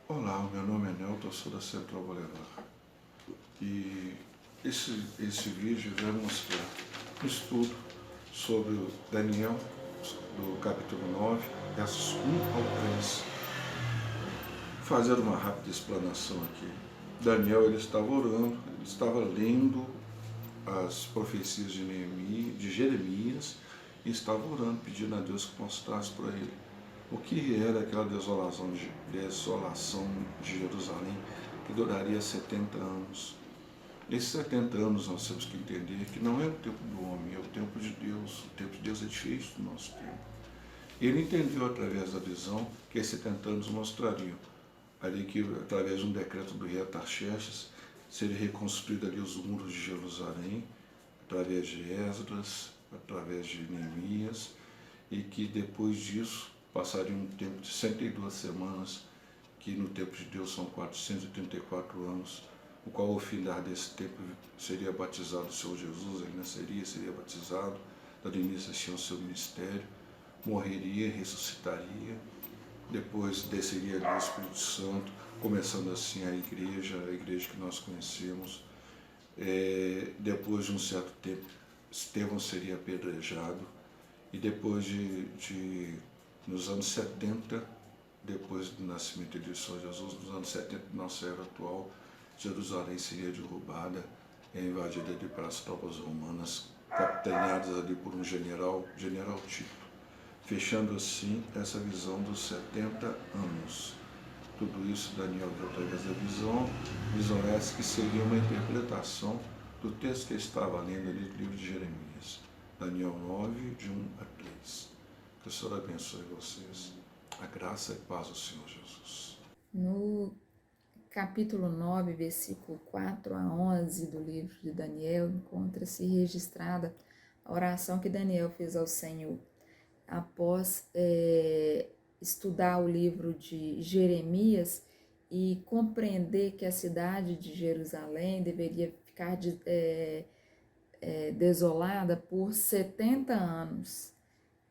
Olá, o meu nome é Nelton, eu sou da Central Boulevard. E esse vídeo vai mostrar um estudo sobre o Daniel, do capítulo 9, versos 1 ao 3. Fazer uma rápida explanação aqui. Daniel, ele estava orando, ele estava lendo as profecias de Jeremias e estava orando, pedindo a Deus que mostrasse para ele o que era aquela desolação de Jerusalém, que duraria 70 anos. Esses 70 anos nós temos que entender que não é o tempo do homem, é o tempo de Deus. O tempo de Deus é diferente do nosso tempo. Ele entendeu através da visão que esses 70 anos mostrariam ali que, através de um decreto do rei Artaxerxes, seria reconstruído ali os muros de Jerusalém, através de Esdras, através de Neemias, e que depois disso passaria um tempo de 102 semanas, que no tempo de Deus são 434 anos, o qual o findar desse tempo seria batizado o Senhor Jesus, ele nasceria, seria batizado, daria início ao seu ministério, morreria, ressuscitaria, depois desceria ali o Espírito Santo, começando assim a igreja que nós conhecemos. Depois de um certo tempo, Estevão seria apedrejado, e depois nos anos 70, depois do nascimento de São Jesus, nos anos 70 da nossa era atual, Jerusalém seria derrubada e invadida ali pelas tropas romanas, capitaneadas ali por um general Tito, fechando assim essa visão dos 70 anos. Tudo isso Daniel deu através da visão essa que seria uma interpretação do texto que ele estava lendo ali do livro de Jeremias, Daniel 9, de 1 a 3. Que o Senhor abençoe vocês. A graça e paz do Senhor Jesus. No capítulo 9, versículo 4 a 11 do livro de Daniel, encontra-se registrada a oração que Daniel fez ao Senhor após estudar o livro de Jeremias e compreender que a cidade de Jerusalém deveria ficar desolada por 70 anos.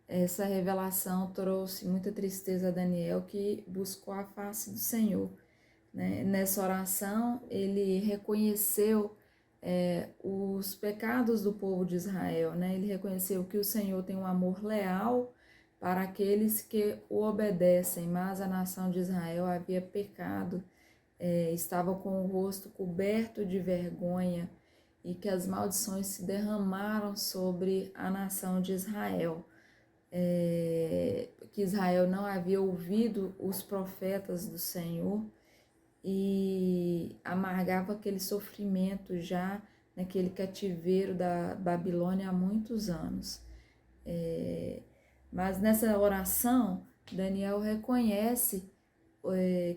Essa revelação trouxe muita tristeza a Daniel, que buscou a face do Senhor. Nessa oração, ele reconheceu os pecados do povo de Israel, ele reconheceu que o Senhor tem um amor leal para aqueles que o obedecem, mas a nação de Israel havia pecado, estava com o rosto coberto de vergonha e que as maldições se derramaram sobre a nação de Israel. Que Israel não havia ouvido os profetas do Senhor e amargava aquele sofrimento já naquele cativeiro da Babilônia há muitos anos. Mas nessa oração, Daniel reconhece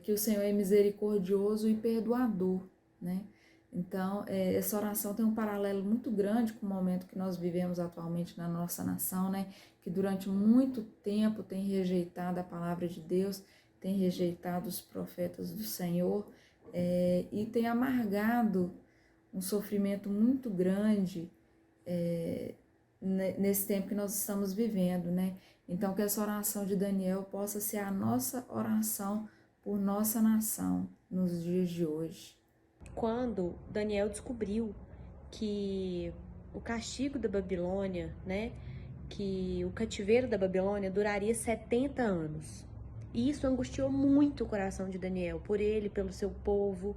que o Senhor é misericordioso e perdoador, Então, essa oração tem um paralelo muito grande com o momento que nós vivemos atualmente na nossa nação, que durante muito tempo tem rejeitado a palavra de Deus, tem rejeitado os profetas do Senhor e tem amargado um sofrimento muito grande nesse tempo que nós estamos vivendo, Então, que essa oração de Daniel possa ser a nossa oração por nossa nação nos dias de hoje. Quando Daniel descobriu que o castigo da Babilônia, que o cativeiro da Babilônia duraria 70 anos. E isso angustiou muito o coração de Daniel, por ele, pelo seu povo.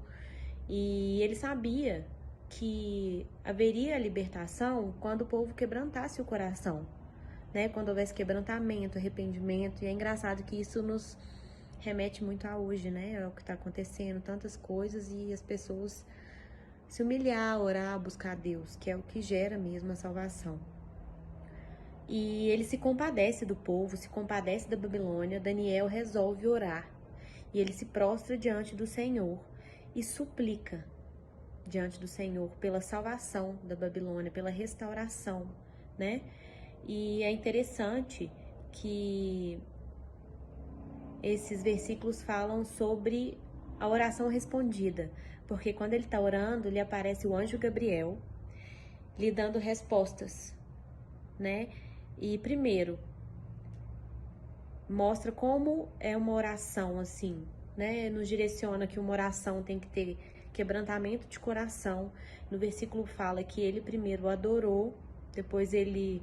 E ele sabia que haveria libertação quando o povo quebrantasse o coração, quando houvesse quebrantamento, arrependimento. E é engraçado que isso nos remete muito a hoje, É o que está acontecendo, tantas coisas, e as pessoas se humilhar, orar, buscar a Deus, que é o que gera mesmo a salvação. E ele se compadece do povo, se compadece da Babilônia. Daniel resolve orar. E ele se prostra diante do Senhor e suplica diante do Senhor pela salvação da Babilônia, pela restauração, E é interessante que esses versículos falam sobre a oração respondida, porque quando ele está orando, lhe aparece o anjo Gabriel lhe dando respostas, E primeiro, mostra como é uma oração assim, né, nos direciona que uma oração tem que ter quebrantamento de coração. No versículo fala que ele primeiro adorou, depois ele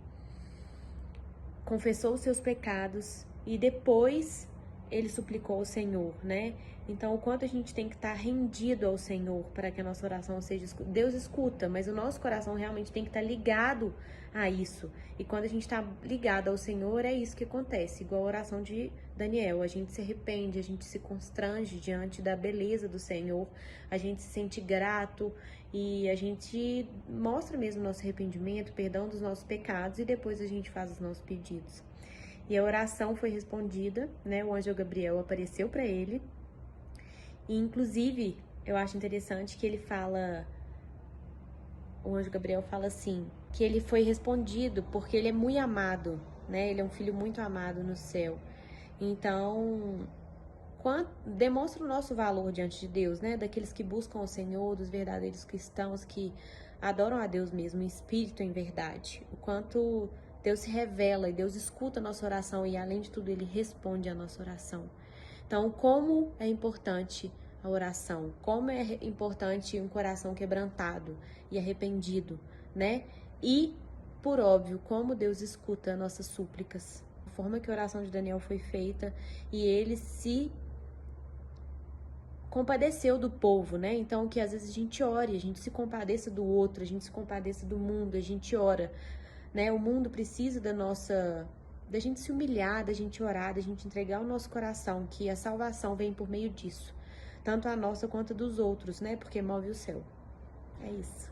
confessou os seus pecados e depois ele suplicou ao Senhor, né? Então, o quanto a gente tem que estar rendido ao Senhor para que a nossa oração seja escutada. Deus escuta, mas o nosso coração realmente tem que estar ligado a isso. E quando a gente está ligado ao Senhor, é isso que acontece. Igual a oração de Daniel, a gente se arrepende, a gente se constrange diante da beleza do Senhor, a gente se sente grato e a gente mostra mesmo nosso arrependimento, perdão dos nossos pecados e depois a gente faz os nossos pedidos. E a oração foi respondida, né? O anjo Gabriel apareceu para ele. E, inclusive, eu acho interessante que ele fala... O anjo Gabriel fala assim, que ele foi respondido porque ele é muito amado, né? Ele é um filho muito amado no céu. Então, demonstra o nosso valor diante de Deus, né? Daqueles que buscam o Senhor, dos verdadeiros cristãos que adoram a Deus mesmo, em espírito e em verdade. O quanto Deus se revela e Deus escuta a nossa oração e, além de tudo, Ele responde a nossa oração. Então, como é importante a oração, como é importante um coração quebrantado e arrependido, né? E, por óbvio, como Deus escuta nossas súplicas. A forma que a oração de Daniel foi feita e ele se compadeceu do povo, né? Então, que às vezes a gente ore, a gente se compadeça do outro, a gente se compadeça do mundo, a gente ora, né? O mundo precisa da gente se humilhar, da gente orar, da gente entregar o nosso coração, que a salvação vem por meio disso. Tanto a nossa quanto a dos outros, né? Porque move o céu. É isso.